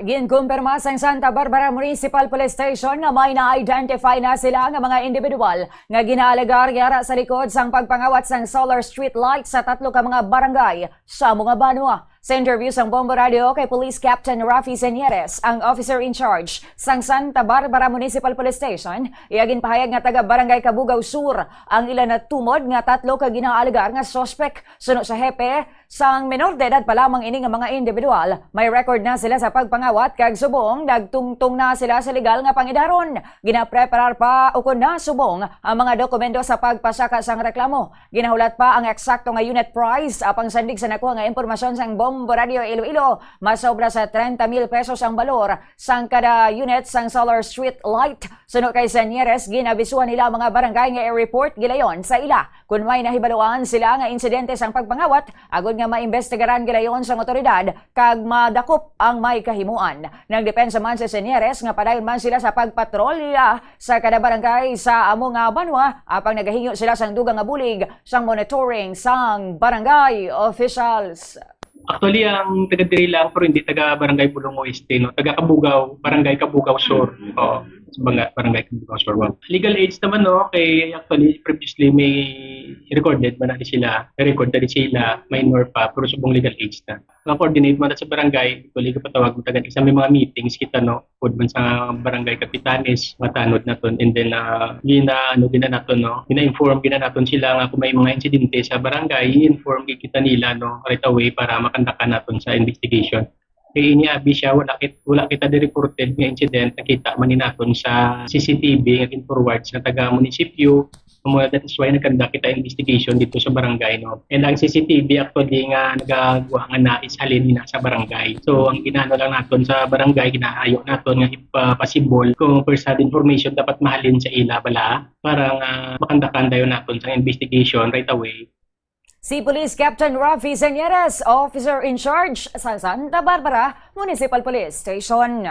Ginkumpirma sa Santa Barbara Municipal Police Station nga may na-identify na sila nga mga individual nga ginalagar yara sa likod sang pagpangawat sang solar street light sa tatlo ka mga barangay sa mga banwa. Sa interview sang Bombo Radio kay Police Captain Rafi Senieres, ang officer in charge sang Santa Barbara Municipal Police Station, iagin pahayag nga taga Barangay Kabugaw Sur ang ilan na tumod nga tatlo ka ginaalagar nga suspect. Suno sa hepe, sang menor de edad pa lamang ini nga mga individual, may record na sila sa pagpangawat kag subong nagtungtong na sila sa legal nga pangidaron. Ginapreparar pa ukon na subong ang mga dokumento sa pagpasaka sang reklamo. Ginahulat pa ang eksakto nga unit price apang sandig sa nakuha nga impormasyon sang Bombo Radio Iloilo, masobra sa 30,000 pesos ang balor sang kada unit sang solar street light. Suno kay Senieres, ginabisuan nila mga barangay nga i-report gilayon sa ila kung may nahibaluan sila nga insidente sang pagpangawat, agod nga maimbestigaran gilayon sang otoridad kag madakop ang may kahimuan. Nagdepensa man si Senieres nga padayon man sila sa pagpatrolya sa kada barangay sa amo nga banwa apang nagahingo sila sang dugang nga bulig sang monitoring sang barangay officials. Actually, ang taga diri lang pero hindi taga Barangay Bulong Oeste, no? Taga Kabugaw, Barangay Kabugaw Sur. Oo, sa Barangay Kabugaw Sur. Wow. Legal age naman, no? Kay actually previously may recorded man na sila, record na sila, minor pa, pero subong legal age na. Na-coordinate man na sa barangay, actually kapatawag mo taga isa may mga meetings kita, no? Pud man sa barangay kapitanes, matanod naton, and then gina naton, no? Gina-inform naton sila nga kung may mga insidente sa barangay, i-inform kita nila, no? Right away para makandakan naton sa investigation. Kaya iniabi siya, wala kita di-reported nga incident, nakita man naton sa CCTV nga forward sa taga-munisipyo. That is why nagkanda kita investigation dito sa barangay, no? And ang CCTV actually nga nagagawa nga nais halin na sa barangay. So ang ginano lang naton sa barangay, ginaayo naton nga ipasibol kung first hand information dapat mahalin sa ila bala para nga makandakan dayon naton sa investigation right away. Si Police Captain Rafi Senieres, officer in charge sa Santa Barbara Municipal Police Station.